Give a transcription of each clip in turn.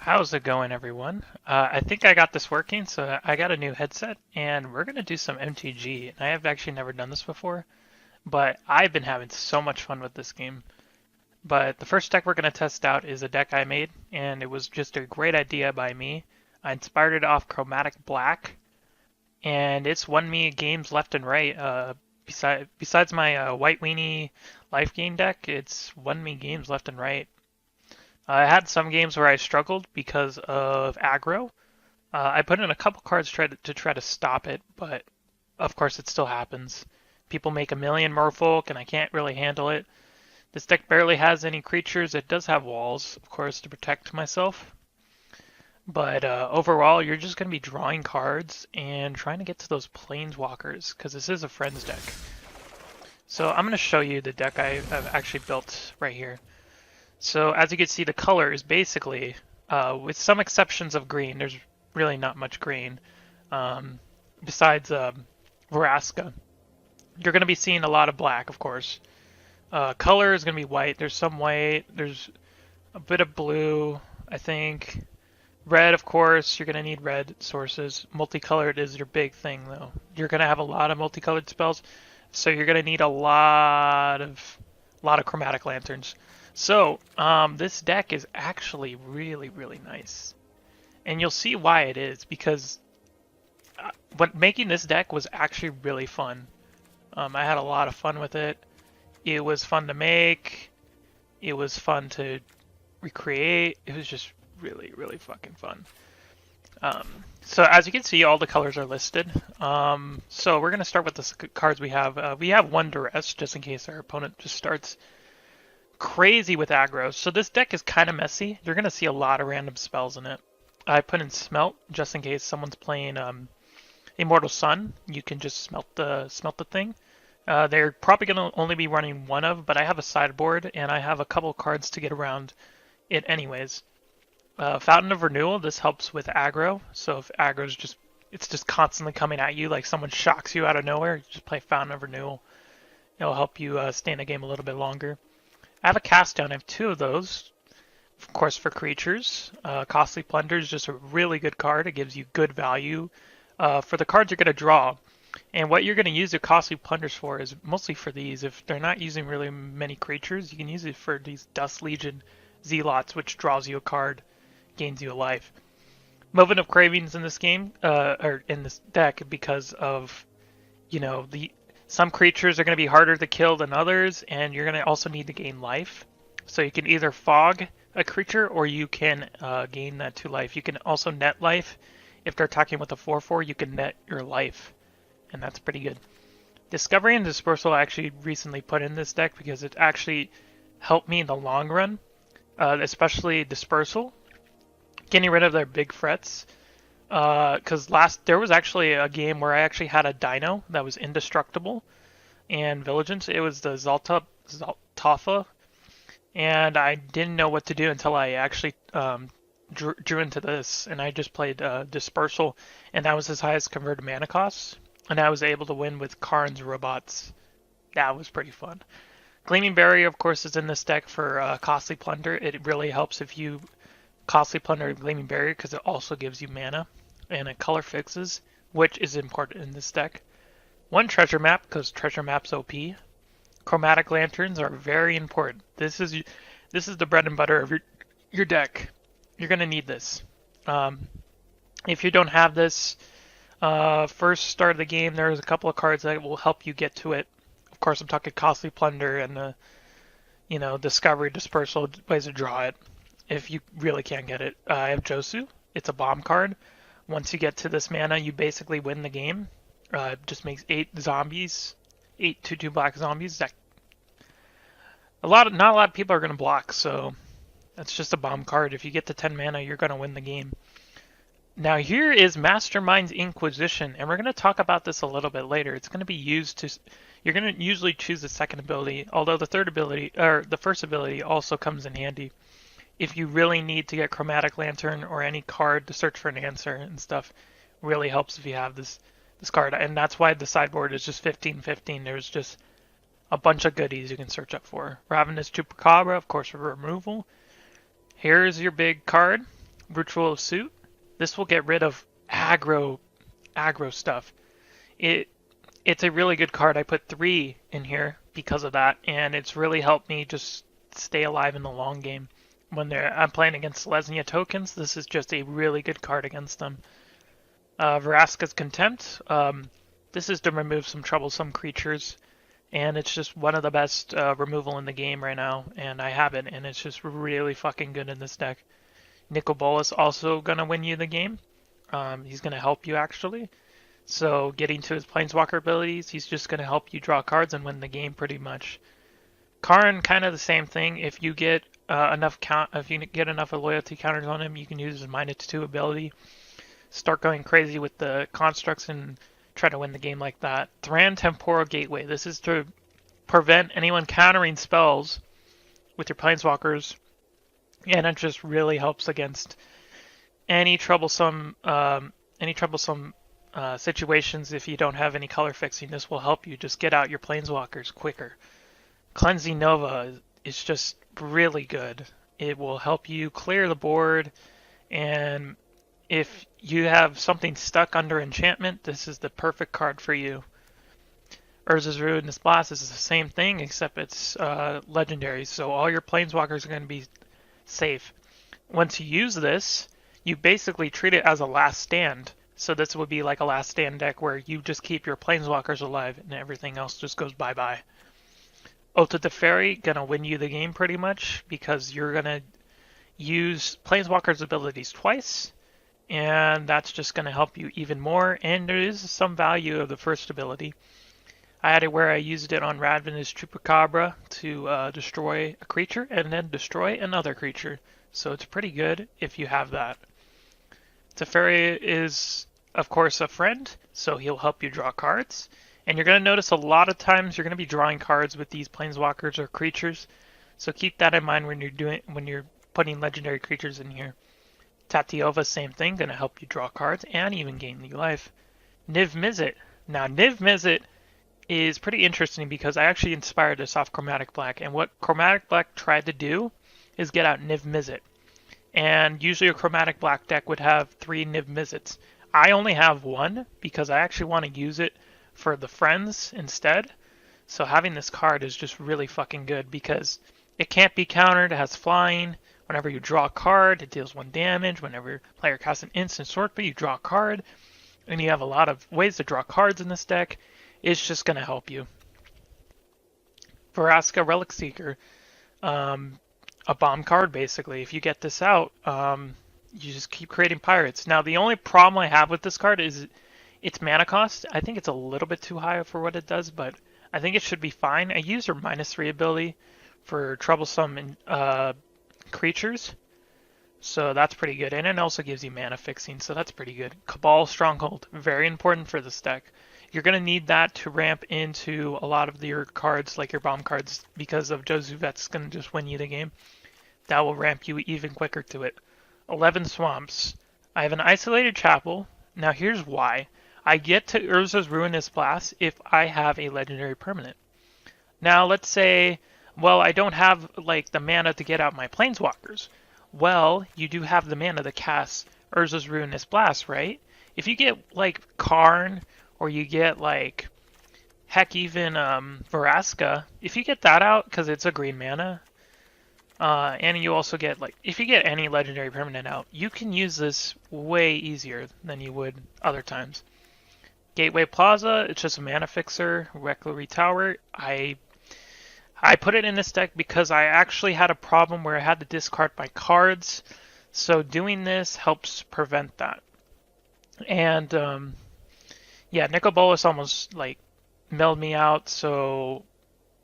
How's it going, everyone? I think I got this working, so I got a new headset, and we're gonna do some MTG. And I have actually never done this before, but I've been having so much fun with this game. But the first deck we're gonna test out is a deck I made, and it was just a great idea by me. I inspired it off Chromatic Black, and it's won me games left and right. Besides my White Weenie life gain deck, it's won me games left and right. I had some games where I struggled because of aggro. I put in a couple cards to try to stop it, but of course it still happens. People make a million merfolk, and I can't really handle it. This deck barely has any creatures. It does have walls, of course, to protect myself. But overall, you're just going to be drawing cards and trying to get to those planeswalkers, because this is a friends deck. So I'm going to show you the deck I've actually built right here. So as you can see, the color is basically, with some exceptions of green, there's really not much green, besides Vraska. You're going to be seeing a lot of black, of course. Color is going to be white. There's some white. There's a bit of blue, I think. Red, of course, you're going to need red sources. Multicolored is your big thing, though. You're going to have a lot of multicolored spells, so you're going to need a lot of chromatic lanterns. So, this deck is actually really, really nice. And you'll see why it is, because making this deck was actually really fun. I had a lot of fun with it. It was fun to make. It was fun to recreate. It was just really, really fucking fun. So as you can see, all the colors are listed. So we're going to start with the cards we have. We have one Duress, just in case our opponent just starts crazy with aggro. So this deck is kind of messy. You're going to see a lot of random spells in it. I put in Smelt just in case someone's playing Immortal Sun. You can just smelt the thing. They're probably going to only be running one of, but I have a sideboard and I have a couple cards to get around it anyways. Fountain of Renewal, this helps with aggro. So if aggro's it's just constantly coming at you, like someone shocks you out of nowhere, you just play Fountain of Renewal. It'll help you stay in the game a little bit longer. I have a cast down. I have two of those, of course, for creatures. Costly Plunder is just a really good card. It gives you good value for the cards you're going to draw. And what you're going to use your Costly Plunders for is mostly for these. If they're not using really many creatures, you can use it for these Dust Legion Zealots, which draws you a card, gains you a life. Moment of Cravings in this game, or in this deck, because of, some creatures are going to be harder to kill than others, and you're going to also need to gain life. So you can either fog a creature, or you can gain that 2 life. You can also net life. If they're attacking with a 4/4, you can net your life, and that's pretty good. Discovery and Dispersal I actually recently put in this deck because it actually helped me in the long run, especially Dispersal, getting rid of their big threats. Because there was actually a game where I actually had a dino that was indestructible and Vigilance. It was the Zaltafa, and I didn't know what to do until I actually drew into this, and I just played Dispersal, and that was his highest converted mana cost, and I was able to win with Karn's robots. That was pretty fun. Gleaming Barrier, of course, is in this deck for Costly Plunder. It really helps if you Costly Plunder Gleaming Barrier because it also gives you mana and it color fixes, which is important in this deck. One Treasure Map because Treasure Map's OP. Chromatic Lanterns are very important. This is the bread and butter of your deck. You're gonna need this. If you don't have this, first start of the game, there's a couple of cards that will help you get to it. Of course, I'm talking Costly Plunder and Discovery, Dispersal, ways to draw it. If you really can't get it. I have Josu. It's a bomb card. Once you get to this mana, you basically win the game. It just makes 8 zombies, 8 2/2 black zombies. That not a lot of people are going to block, so that's just a bomb card. If you get to 10 mana, you're going to win the game. Now here is Mastermind's Inquisition, and we're going to talk about this a little bit later. It's going to be used to... You're going to usually choose the second ability, although the first ability also comes in handy if you really need to get Chromatic Lantern or any card to search for an answer and stuff. Really helps if you have this card, and that's why the sideboard is just 15/15. There's just a bunch of goodies you can search up for. Ravenous Chupacabra, of course, for removal. Here's your big card, Ritual of Suit. This will get rid of aggro stuff. It it's a really good card. I put 3 in here because of that, and it's really helped me just stay alive in the long game. When I'm playing against Lesnia tokens, this is just a really good card against them. Vraska's Contempt. This is to remove some troublesome creatures, and it's just one of the best removal in the game right now, and I have it, and it's just really fucking good in this deck. Nicol Bolas also going to win you the game. He's going to help you, actually. So getting to his Planeswalker abilities, he's just going to help you draw cards and win the game pretty much. Karn, kind of the same thing. If you get enough loyalty counters on him, you can use his -2 ability. Start going crazy with the constructs and try to win the game like that. Thran Temporal Gateway. This is to prevent anyone countering spells with your Planeswalkers, and it just really helps against any troublesome situations. If you don't have any color fixing, this will help you just get out your Planeswalkers quicker. Cleansing Nova is just really good. It will help you clear the board, and if you have something stuck under enchantment, this is the perfect card for you. Urza's Ruinous Blast is the same thing, except it's legendary, so all your Planeswalkers are going to be safe. Once you use this, you basically treat it as a last stand. So this would be like a last stand deck where you just keep your Planeswalkers alive and everything else just goes bye-bye. Oath of the Fairy, gonna win you the game pretty much because you're gonna use Planeswalker's abilities twice, and that's just gonna help you even more, and there is some value of the first ability. I had it where I used it on Radvin's Chupacabra to destroy a creature and then destroy another creature. So it's pretty good if you have that. Teferi is, of course, a friend, so he'll help you draw cards. And you're going to notice a lot of times you're going to be drawing cards with these Planeswalkers or creatures. So keep that in mind when you're putting legendary creatures in here. Tatiova, same thing, going to help you draw cards and even gain new life. Niv Mizzet. Now, Niv Mizzet is pretty interesting because I actually inspired this off Chromatic Black, and what Chromatic Black tried to do is get out Niv Mizzet. And usually a Chromatic Black deck would have 3 Niv Mizzets. I only have 1 because I actually want to use it for the friends instead. So having this card is just really fucking good because it can't be countered, it has flying. Whenever you draw a card, it deals 1 damage. Whenever your player casts an instant sort, but you draw a card. And you have a lot of ways to draw cards in this deck. It's just going to help you. Vraska Relic Seeker. A bomb card, basically. If you get this out, you just keep creating pirates. Now, the only problem I have with this card is its mana cost. I think it's a little bit too high for what it does, but I think it should be fine. I use her -3 ability for troublesome creatures, so that's pretty good. And it also gives you mana fixing, so that's pretty good. Cabal Stronghold, very important for this deck. You're going to need that to ramp into a lot of your cards, like your bomb cards, because of Josuvet's going to just win you the game. That will ramp you even quicker to it. 11 Swamps. I have an Isolated Chapel. Now here's why. I get to Urza's Ruinous Blast if I have a legendary permanent. Now let's say, well, I don't have like the mana to get out my Planeswalkers. Well, you do have the mana to cast Urza's Ruinous Blast, right? If you get like Karn, or you get like, heck, even Vraska, if you get that out, because it's a green mana, and you also get, like, if you get any legendary permanent out, you can use this way easier than you would other times. Gateway Plaza, it's just a mana fixer. Reclary Tower, I put it in this deck because I actually had a problem where I had to discard my cards, so doing this helps prevent that. And, yeah, Nicol Bolas almost, like, milled me out, so,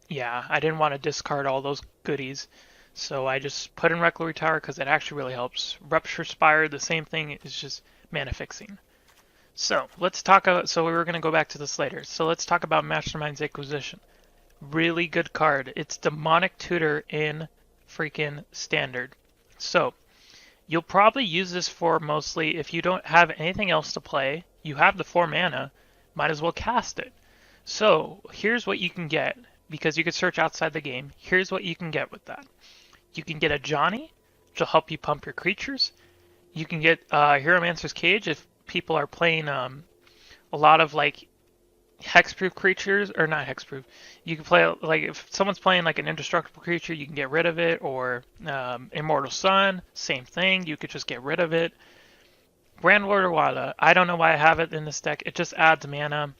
yeah, I didn't want to discard all those goodies. So I just put in Reclary Tower because it actually really helps. Rupture Spire, the same thing, is just mana fixing. So, let's talk about, so we were going to go back to this later. So let's talk about Mastermind's Acquisition. Really good card. It's Demonic Tutor in freaking Standard. So, you'll probably use this for mostly if you don't have anything else to play. You have the 4 mana, might as well cast it. So, here's what you can get, because you can search outside the game. Here's what you can get with that. You can get a Johnny, which will help you pump your creatures. You can get Hieromancer's Cage if people are playing a lot of like hexproof creatures, or not hexproof. You can play like if someone's playing like an indestructible creature, you can get rid of it, or Immortal Sun, same thing. You could just get rid of it. Grand Lord Wada, I don't know why I have it in this deck. It just adds mana.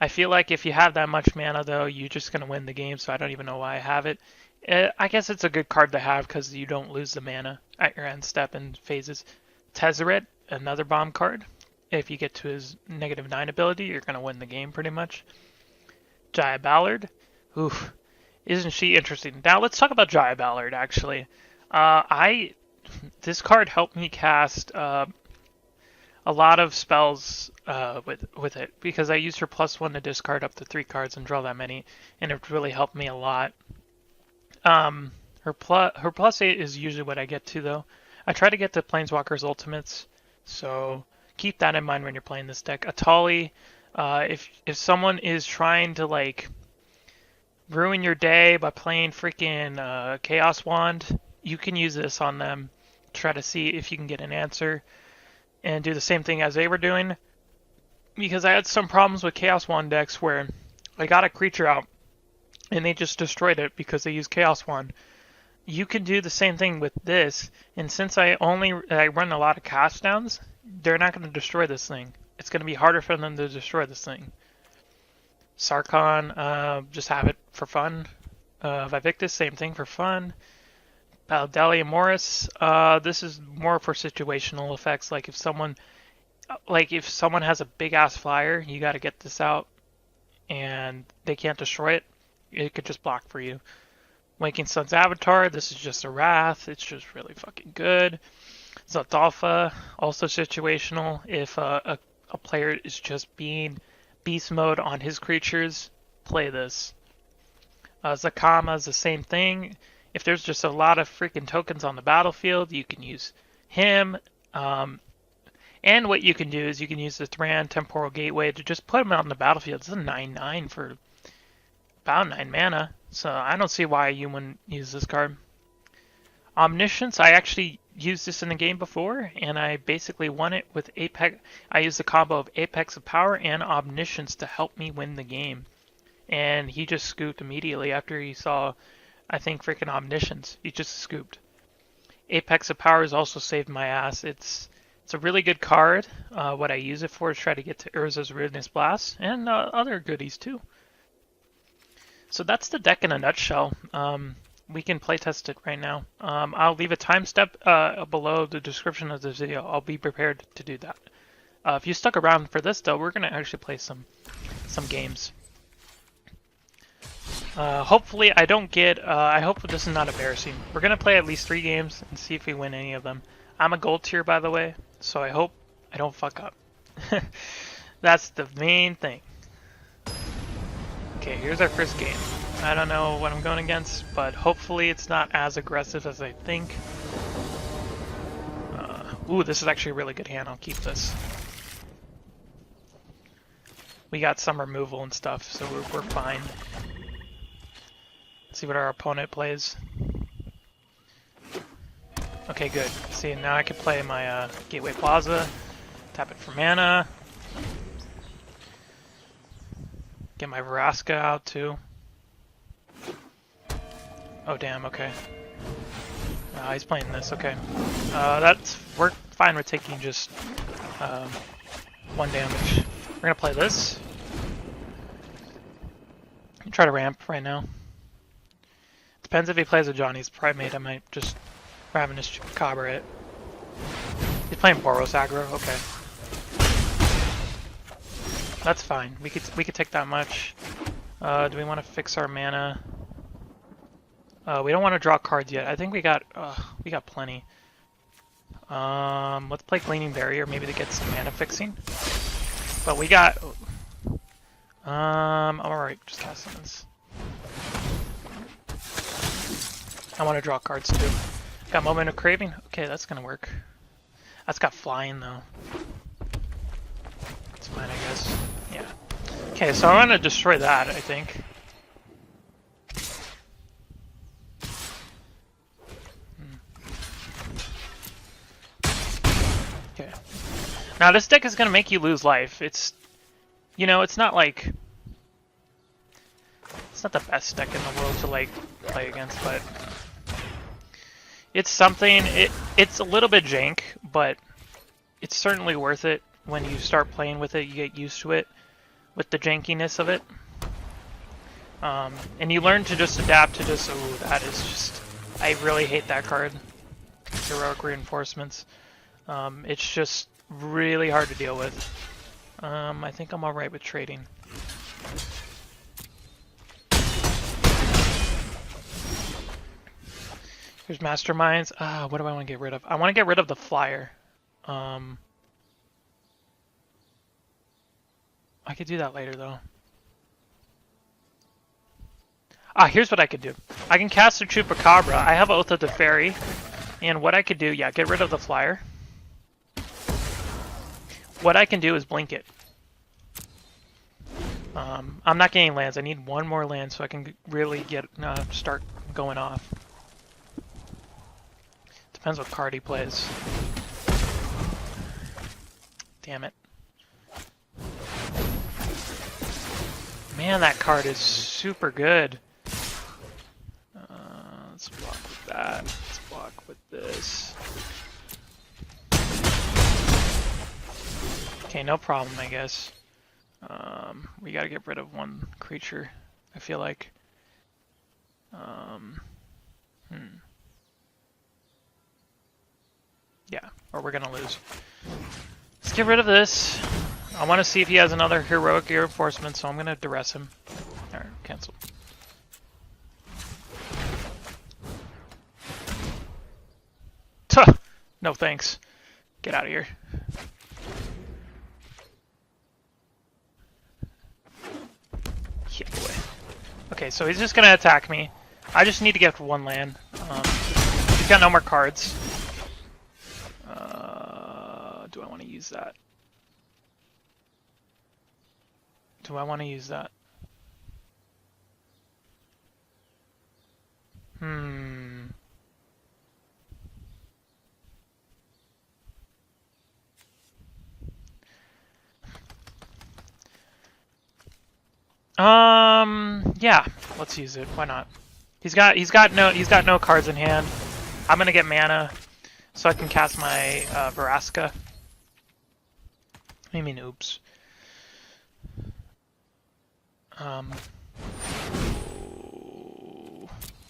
I feel like if you have that much mana though, you're just gonna win the game. So I don't even know why I have it. I guess it's a good card to have because you don't lose the mana at your end step and phases. Tezzeret, another bomb card. If you get to his -9 ability, you're going to win the game pretty much. Jaya Ballard. Oof. Isn't she interesting? Now let's talk about Jaya Ballard, actually. This card helped me cast a lot of spells with it, because I used her +1 to discard up to 3 cards and draw that many, and it really helped me a lot. Her +8 is usually what I get to, though. I try to get to Planeswalker's Ultimates, so keep that in mind when you're playing this deck. Atali, if someone is trying to like ruin your day by playing freaking Chaos Wand, you can use this on them. Try to see if you can get an answer, and do the same thing as they were doing. Because I had some problems with Chaos Wand decks where I got a creature out and they just destroyed it because they used Chaos Wand. You can do the same thing with this, and since I run a lot of cast downs, they're not going to destroy this thing. It's going to be harder for them to destroy this thing. Sarkhan, just have it for fun. Vivictus, same thing for fun. Paldelia Morris, this is more for situational effects. Like if someone has a big ass flyer, you got to get this out, and they can't destroy it. It could just block for you. Waking Sun's Avatar, this is just a Wrath. It's just really fucking good. Zaldalfa, also situational. If a player is just being beast mode on his creatures, play this. Zakama is the same thing. If there's just a lot of freaking tokens on the battlefield, you can use him. And what you can do is you can use the Thran Temporal Gateway to just put him out on the battlefield. It's a 9/9 for about 9 mana. So I don't see why you wouldn't use this card. Omniscience, I actually used this in the game before, and I basically won it with Apex. I used the combo of Apex of Power and Omniscience to help me win the game. And he just scooped immediately after he saw, I think, freaking Omniscience. He just scooped. Apex of Power has also saved my ass. It's a really good card. What I use it for is try to get to Urza's Ruinous Blast, and other goodies too. So that's the deck in a nutshell. We can playtest it right now. I'll leave a time step below the description of this video. I'll be prepared to do that. If you stuck around for this though, we're gonna actually play some games. Hopefully I don't get, I hope this is not embarrassing. We're gonna play at least 3 games and see if we win any of them. I'm a gold tier, by the way, so I hope I don't fuck up. That's the main thing. Okay, here's our first game. I don't know what I'm going against, but hopefully it's not as aggressive as I think. Ooh, this is actually a really good hand. I'll keep this. We got some removal and stuff, so we're fine. Let's see what our opponent plays. Okay, good. See, now I can play my Gateway Plaza, tap it for mana. Get my Vraska out too. Oh damn, okay. He's playing this, okay. We're fine with taking just 1 damage. We're gonna play this. Try to ramp right now. Depends if he plays a Johnny's Primate, I might just Ravenous Chupacabra it. He's playing Boros aggro, okay. That's fine. We could take that much. Do we want to fix our mana? We don't want to draw cards yet. I think we got plenty. Let's play Gleaming Barrier maybe to get some mana fixing. But we got. Alright, just cast summons. I want to draw cards too. Got Moment of Craving. Okay, that's gonna work. That's got flying though. It's fine, I guess. Yeah. Okay, so I'm gonna destroy that, I think. Okay. Now this deck is gonna make you lose life. It's, you know, it's not like, it's not the best deck in the world to like play against, but it's something. It's a little bit jank, but it's certainly worth it when you start playing with it. You get used to it with the jankiness of it, and you learn to just adapt to just. Oh, that is just. I really hate that card. Heroic Reinforcements. It's just really hard to deal with. I think I'm alright with trading. Here's Masterminds. What do I want to get rid of? I want to get rid of the flyer. I could do that later though. Here's what I could do. I can cast a Chupacabra. I have Oath of the Fairy. And what I could do, yeah, get rid of the flyer. What I can do is blink it. I'm not getting lands. I need one more land so I can really get start going off. Depends what card he plays. Damn it. Man, that card is super good. Let's block with that. Let's block with this. Okay, no problem, I guess. We gotta get rid of one creature, I feel like. Yeah, or we're gonna lose. Let's get rid of this. I want to see if he has another heroic reinforcement, so I'm gonna duress him. Alright, cancel. Tuh! No thanks. Get out of here. Yeah, boy. Okay, so he's just gonna attack me. I just need to get one land. He's got no more cards. Do I want to use that? Do I want to use that? Yeah, let's use it. Why not? He's got no cards in hand. I'm gonna get mana so I can cast my Vraska. I mean, oops. No.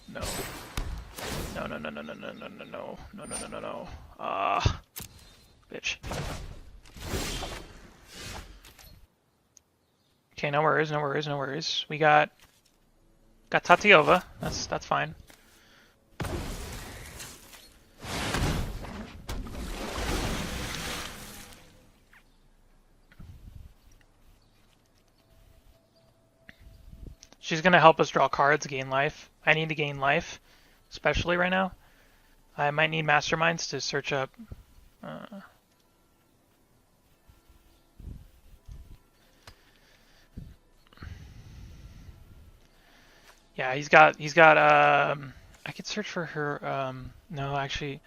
No. Bitch. Okay, no worries. We got Tatiova. That's fine. She's gonna help us draw cards, gain life. I need to gain life, especially right now. I might need Masterminds to search up. Yeah, he's got. I could search for her. No, actually,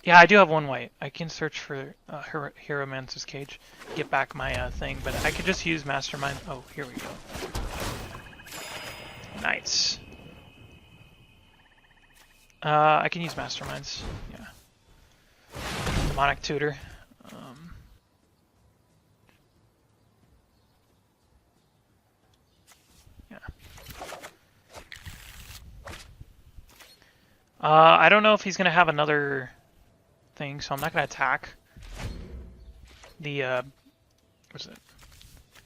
yeah, I do have one white. I can search for her Heromancer's Cage, get back my thing, but I could just use Mastermind. Oh, here we go. Nice. I can use Masterminds. Yeah. Demonic Tutor. Yeah. I don't know if he's gonna have another thing, so I'm not gonna attack. The what's it?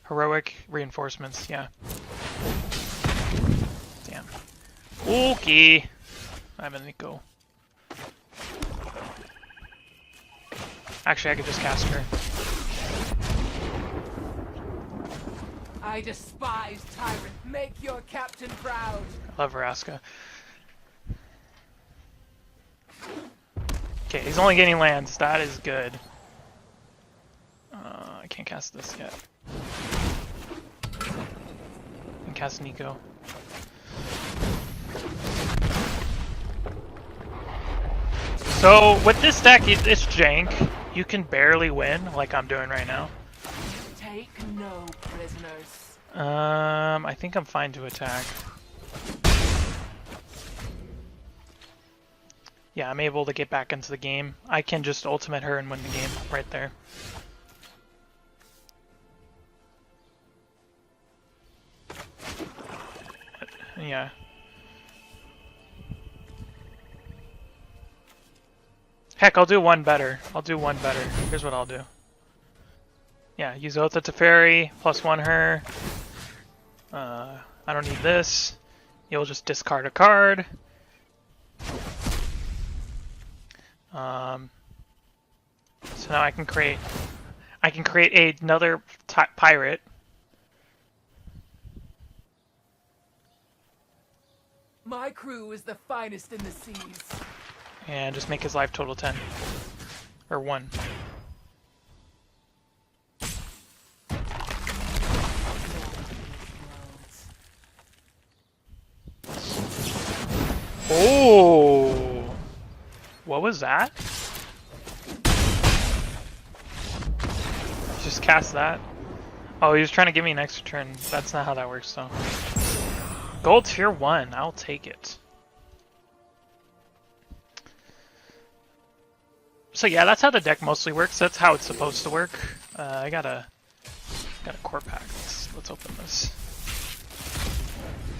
Heroic Reinforcements. Yeah. Damn. Okay. I'm gonna go. Actually, I could just cast her. I despise tyrant. Make your captain proud. I love Vraska. Okay, he's only getting lands. That is good. I can't cast this yet. I can cast Nico. So with this deck, it's jank. you can barely win, like I'm doing right now. Take no prisoners. I think I'm fine to attack. Yeah, I'm able to get back into the game. I can just ultimate her and win the game right there. Yeah. Heck, I'll do one better. I'll do one better. Here's what I'll do. Yeah, use Oath of Teferi, +1 her. I don't need this. You'll just discard a card. So now I can create another pirate. My crew is the finest in the seas. And just make his life total 10. Or 1. Oh! What was that? Just cast that. Oh, he was trying to give me an extra turn. That's not how that works, though. Gold tier 1. I'll take it. So yeah, that's how the deck mostly works. That's how it's supposed to work. I got a core pack. Let's open this.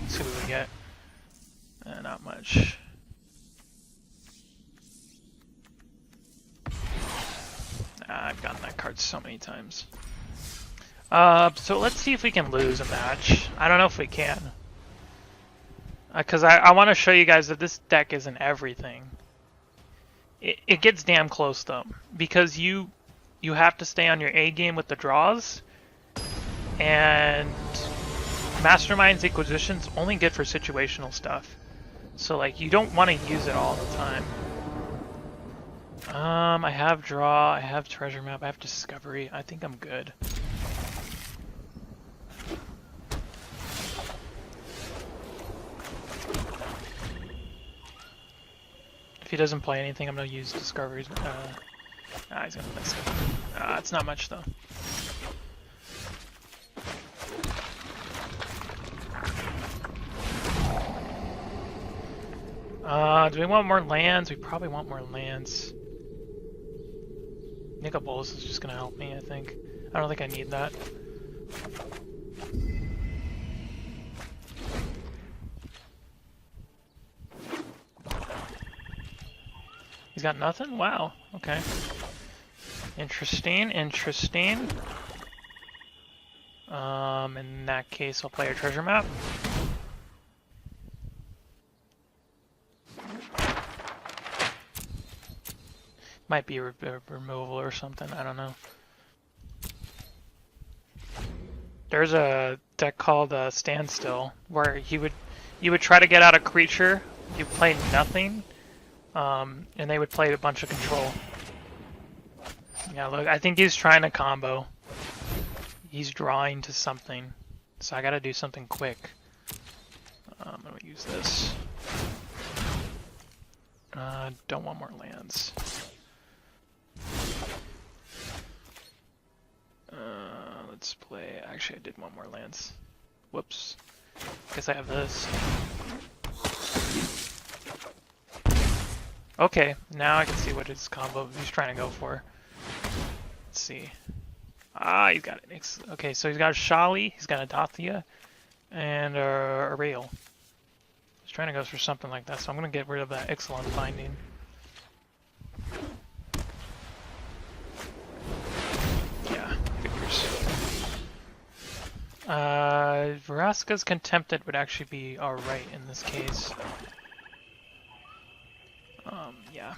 Let's see what we get. Not much. I've gotten that card so many times. So let's see if we can lose a match. I don't know if we can. Because I want to show you guys that this deck isn't everything. It gets damn close though, because you have to stay on your A game with the draws, and Mastermind's Inquisition's only good for situational stuff. So like you don't want to use it all the time. I have draw, I have treasure map, I have discovery. I think I'm good. If he doesn't play anything, I'm gonna use discoveries. He's gonna miss it. It's not much though. Do we want more lands? We probably want more lands. Nicol Bolas is just gonna help me, I think. I don't think I need that. He's got nothing? Wow, okay. Interesting, interesting. In that case, I'll play a treasure map. Might be a removal or something, I don't know. There's a deck called Standstill, where you would try to get out a creature, you play nothing, and they would play a bunch of control. Yeah, look, I think he's trying to combo. He's drawing to something, so I gotta do something quick. I'm gonna use this. Don't want more lands. Let's play. Actually, I did want more lands. Whoops. Guess I have this. Okay, now I can see what his combo he's trying to go for. Let's see. He's got it. Okay, so he's got a Shali, he's got a Dathia, and a Rail. He's trying to go for something like that, so I'm gonna get rid of that Ixalan binding. Yeah, figures. Vraska's Contempted would actually be alright in this case. Yeah.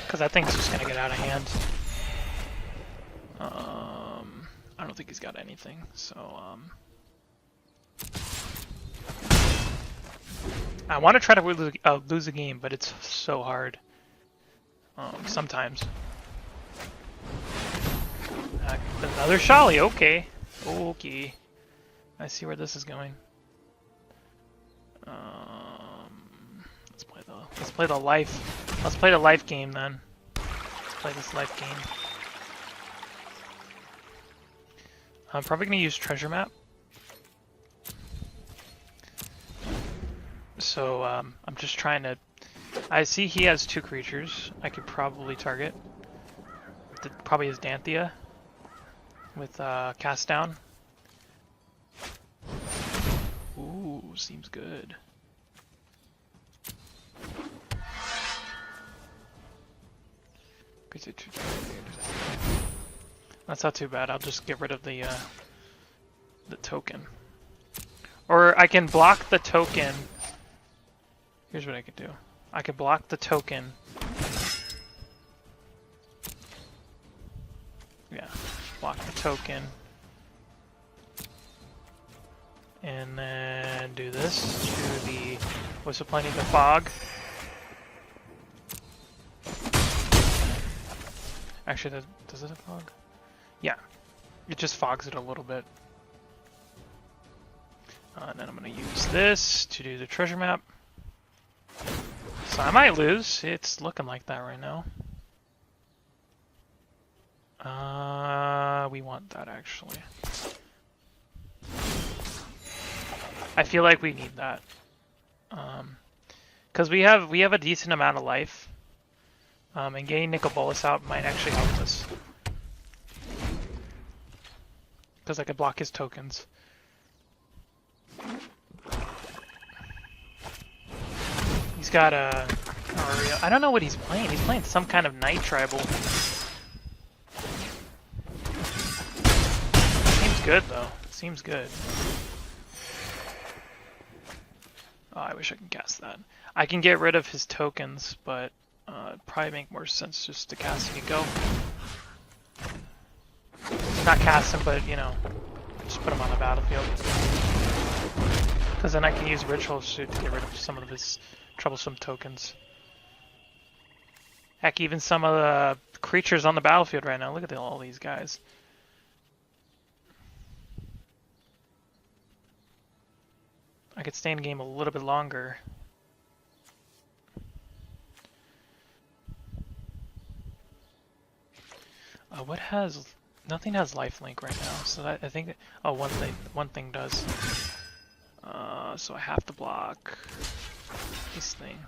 Because I think it's just gonna get out of hand. I don't think he's got anything, so I want to try to lose a game, but it's so hard. Sometimes. Another Shali, okay. Okay. I see where this is going. Let's play the life. Let's play the life game then. Let's play this life game. I'm probably gonna use treasure map. So I'm just trying to. I see he has 2 creatures. I could probably target. Probably his Danthea with cast down. Ooh, seems good. That's not too bad. I'll just get rid of the token. Or I can block the token. Here's what I could do. I could block the token. Yeah, block the token. And then do this to the whistle plenty the fog. Actually, does it fog? Yeah, it just fogs it a little bit. And then I'm going to use this to do the treasure map. So I might lose. It's looking like that right now. We want that actually. I feel like we need that. Because we have a decent amount of life. And getting Nicol Bolas out might actually help us. Because I could block his tokens. He's got a... I don't know what he's playing. He's playing some kind of night tribal. Seems good though. Seems good. Oh, I wish I could cast that. I can get rid of his tokens, but it'd probably make more sense just to cast and go. Not cast him, but you know, just put him on the battlefield. Because then I can use Ritual Suit to get rid of some of his troublesome tokens. Heck, even some of the creatures on the battlefield right now. Look at all these guys. I could stay in the game a little bit longer. What has... Nothing has lifelink right now, so that, I think... Oh, one thing does. So I have to block this thing.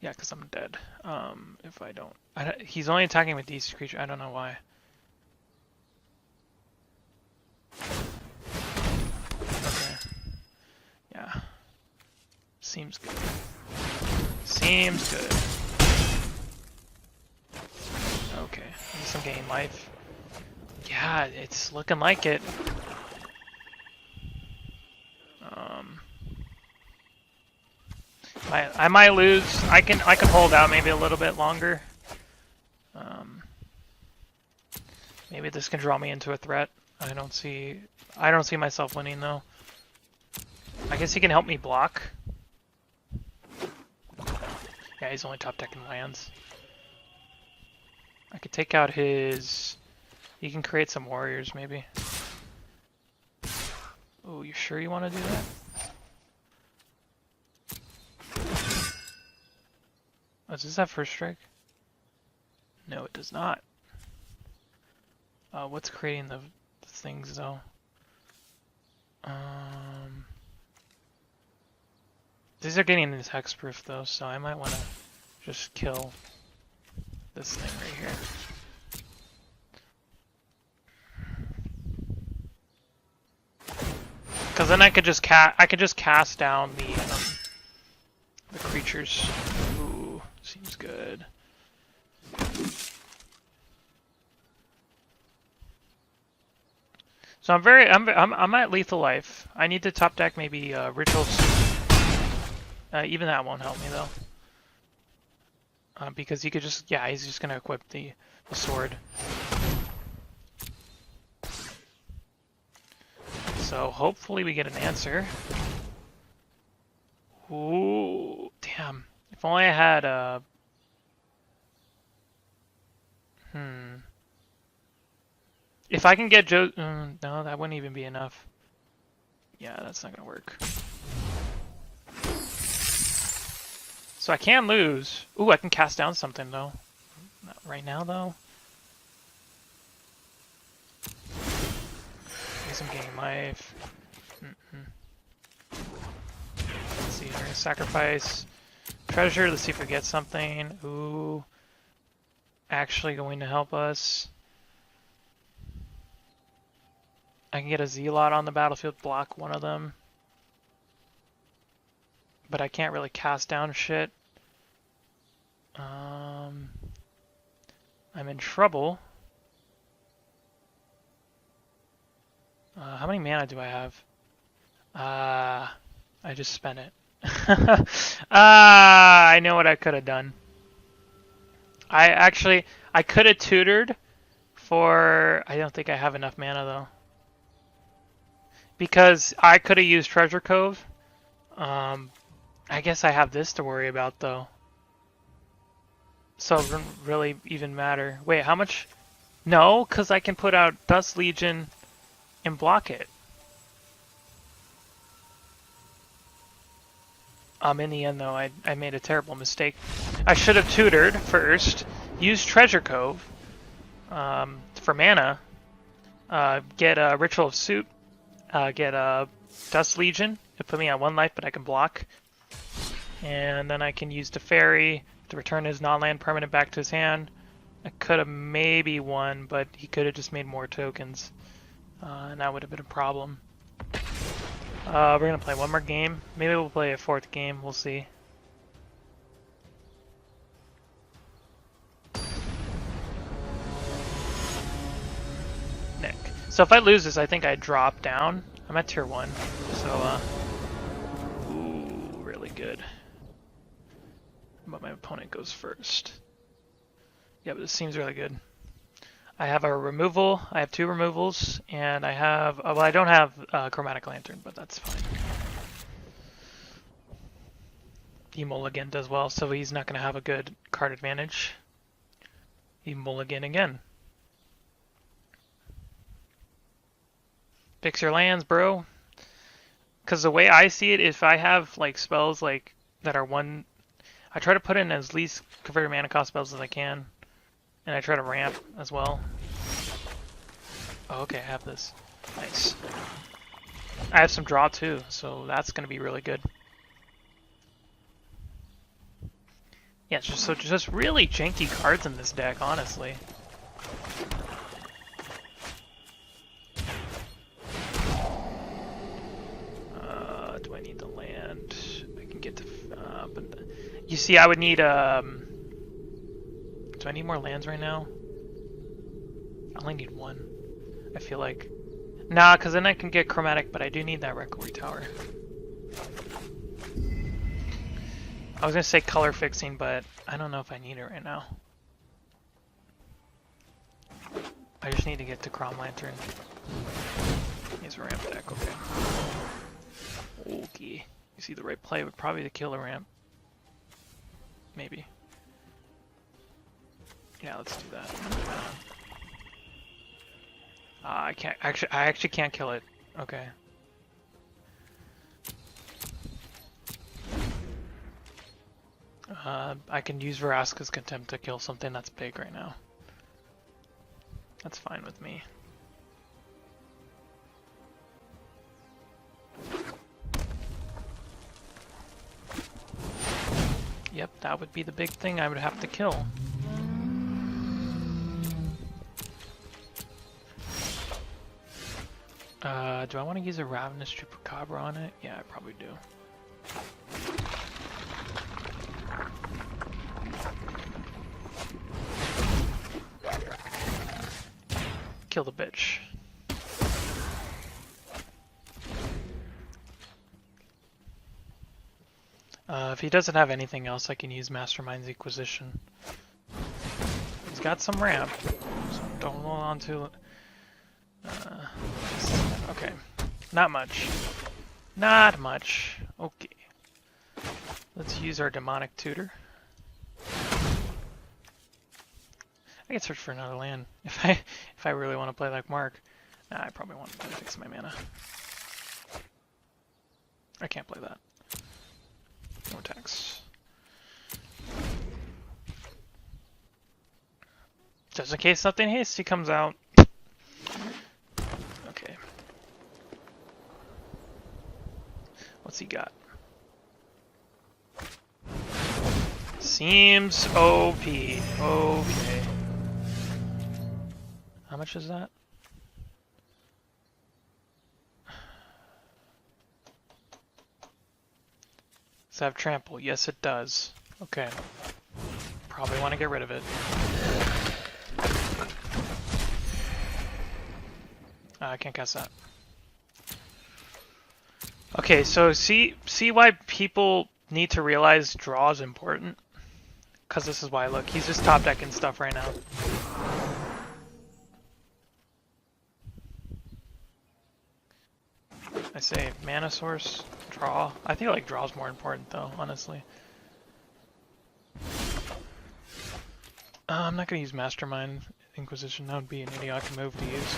Yeah, because I'm dead. If I don't... He's only attacking with these creatures. I don't know why. Okay. Yeah. Seems good. Seems good. Okay. At least I'm gaining life. Yeah, it's looking like it. I might lose. I can hold out maybe a little bit longer. Maybe this can draw me into a threat. I don't see myself winning though. I guess he can help me block. Yeah, he's only top decking lands. I could take out his... He can create some warriors maybe. Oh, you sure you want to do that? Oh, does this have first strike? No, it does not. What's creating the things though? These are getting this hexproof though, so I might want to just kill this thing right here. Because then I could just cast down the creatures. Ooh, seems good. So I'm at lethal life. I need to top deck maybe Ritual Suit. Even that won't help me though. Because he could just, yeah, he's just gonna equip the sword. So hopefully we get an answer. Ooh, damn. If only I had If I can get Joe... no, that wouldn't even be enough. Yeah, that's not gonna work. So I can lose. Ooh, I can cast down something though. Not right now though. I guess I'm gaining life. Let's see, we're gonna sacrifice treasure. Let's see if we get something. Ooh, actually going to help us. I can get a Zealot on the battlefield, block one of them. But I can't really cast down shit. I'm in trouble. How many mana do I have? I just spent it. I know what I could have done. I could have tutored for... I don't think I have enough mana though. Because I could have used Treasure Cove. I guess I have this to worry about though. So it wouldn't really even matter. Wait, how much? No, because I can put out Dust Legion and block it. In the end though, I made a terrible mistake. I should have tutored first, used Treasure Cove for mana, get a Ritual of Soup, get a Dust Legion. It put me on 1 life, but I can block. And then I can use Teferi to return his non-land permanent back to his hand. I could have maybe won, but he could have just made more tokens. And that would have been a problem. We're going to play one more game. Maybe we'll play a 4th game. We'll see. Nick. So if I lose this, I think I drop down. I'm at tier 1. So, ooh, really good. But my opponent goes first. Yeah, but this seems really good. I have a removal. I have 2 removals, and I have... well, I don't have Chromatic Lantern, but that's fine. He mulligan does well, so he's not going to have a good card advantage. He mulligan again. Fix your lands, bro. Because the way I see it, if I have like spells like that are one... I try to put in as least converted mana cost spells as I can. And I try to ramp as well. Oh, okay, I have this. Nice. I have some draw too, so that's going to be really good. Yeah, just really janky cards in this deck, honestly. Do I need the land? I can get to... but you see, I would need... do I need more lands right now? I only need 1. I feel like... Nah, because then I can get Chromatic, but I do need that Requiem Tower. I was going to say color fixing, but I don't know if I need it right now. I just need to get to Chrom Lantern. Here's a ramp deck, okay. Okay. You see, the right play would probably be to kill a ramp. Maybe. Yeah, let's do that. I can't actually. I actually can't kill it. Okay. I can use Vraska's Contempt to kill something that's big right now. That's fine with me. Yep, that would be the big thing I would have to kill. Do I want to use a Ravenous Chupacabra on it? Yeah, I probably do. Kill the bitch. If he doesn't have anything else, I can use Mastermind's Inquisition. He's got some ramp, so don't hold on to... okay, not much. Not much. Okay. Let's use our Demonic Tutor. I can search for another land if I really want to play like Mark. Nah, I probably want to fix my mana. I can't play that. No attacks. Just in case something hasty comes out. Okay. What's he got? Seems OP. Okay. How much is that? Does it have trample? Yes, it does. Okay. Probably want to get rid of it. I can't cast that. Okay, so see why people need to realize draw is important? Because this is why, look, he's just top decking stuff right now. I say mana source, draw. I think like draw's more important though, honestly. I'm not gonna use Mastermind Inquisition, that would be an idiotic move to use.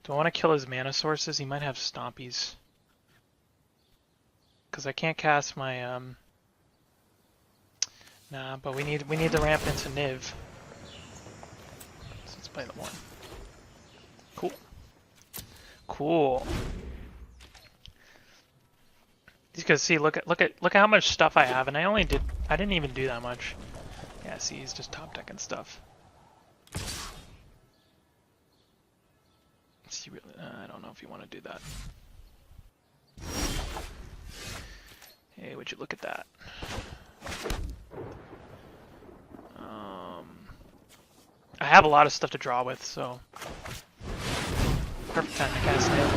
Do I want to kill his mana sources? He might have Stompies. Because I can't cast my Nah, but we need to ramp into Niv. So let's play the one. Cool. Cool. Because see, look at how much stuff I have, and I didn't even do that much. Yeah, see, he's just top decking stuff. See, really, I don't know if you want to do that. Hey, would you look at that? I have a lot of stuff to draw with, so perfect time to cast it.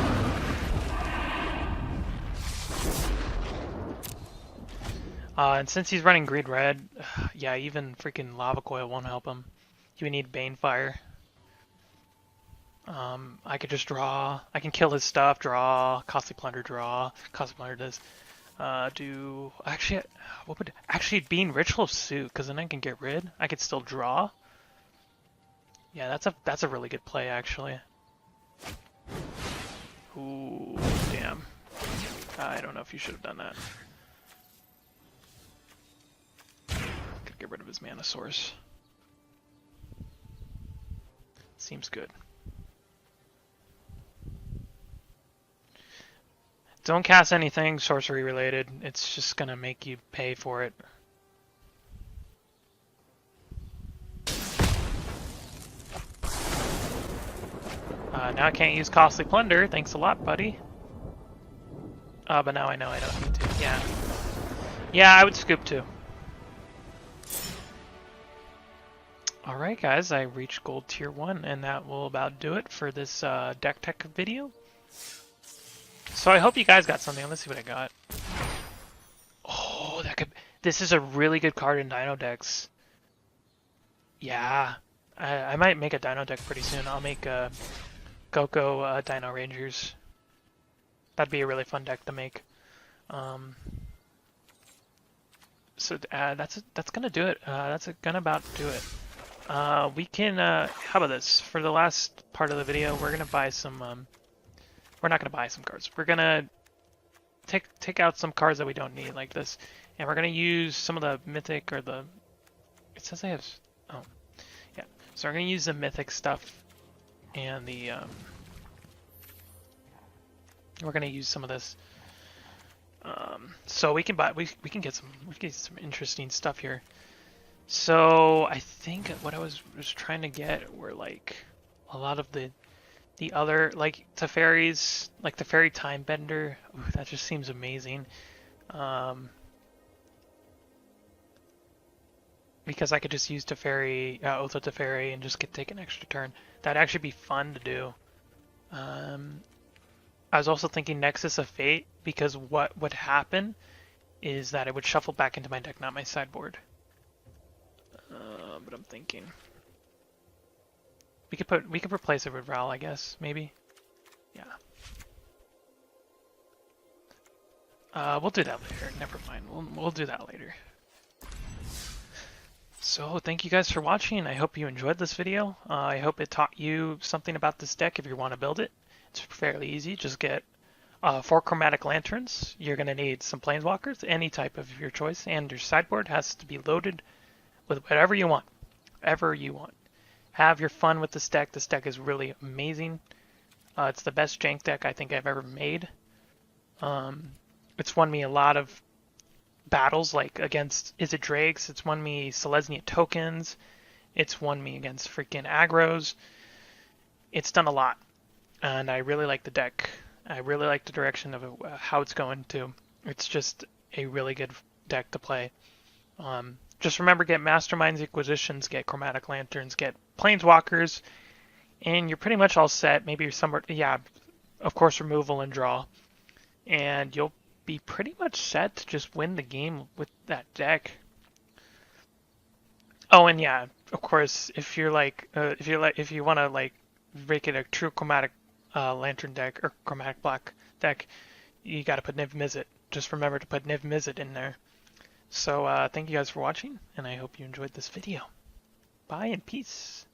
And since he's running green red, yeah, even freaking Lava Coil won't help him. You need Banefire. I could just draw. I can kill his stuff, draw, Costly Plunder, draw. Costly Plunder does. Actually being Ritual Suit, because then I can get rid. I could still draw. Yeah, that's a really good play actually. Ooh, damn. I don't know if you should have done that. Could get rid of his mana source. Seems good. Don't cast anything sorcery related. It's just gonna make you pay for it. Now I can't use Costly Plunder. Thanks a lot, buddy. But now I know I don't need to. Yeah. Yeah, I would scoop too. Alright guys, I reached gold tier 1 and that will about do it for this deck tech video. So I hope you guys got something. Let's see what I got. Oh, this is a really good card in Dino decks. Yeah. I might make a Dino deck pretty soon. I'll make Goku Dino Rangers. That'd be a really fun deck to make. So that's gonna do it. That's gonna about do it. We can how about this? For the last part of the video, we're gonna buy some. We're not gonna buy some cards. We're gonna take out some cards that we don't need, like this, and we're gonna use some of the mythic or the. It says I have. Oh, yeah. So we're gonna use the mythic stuff, and the. We're gonna use some of this. So we can buy. We can get some interesting stuff here. So I think what I was trying to get were like a lot of the other like Teferi's, like the Teferi Time Bender. Ooh, that just seems amazing. Because I could just use Teferi, Otho Teferi, and just take an extra turn. That'd actually be fun to do. I was also thinking Nexus of Fate, because what would happen is that it would shuffle back into my deck, not my sideboard. But I'm thinking we could replace it with Ral, I guess, maybe. Yeah. We'll do that later. Never mind. We'll do that later. So thank you guys for watching. I hope you enjoyed this video. I hope it taught you something about this deck if you want to build it. It's fairly easy. Just get 4 chromatic lanterns. You're going to need some planeswalkers, any type of your choice, and your sideboard has to be loaded with whatever you want. Whatever you want. Have your fun with this deck. This deck is really amazing. It's the best jank deck I think I've ever made. It's won me a lot of battles, like against Is It Drakes. It's won me Selesnya tokens. It's won me against freaking aggros. It's done a lot, and I really like the deck. I really like the direction of how it's going too. It's just a really good deck to play. Just remember, get Masterminds, Inquisitions, get Chromatic Lanterns, get Planeswalkers, and you're pretty much all set. Maybe you're somewhere, yeah, of course, removal and draw. And you'll be pretty much set to just win the game with that deck. Oh, and yeah, of course, if you want to like make it a true Chromatic Lantern deck or Chromatic Black deck, you got to put Niv Mizzet. Just remember to put Niv Mizzet in there. So thank you guys for watching, and I hope you enjoyed this video. Bye and peace.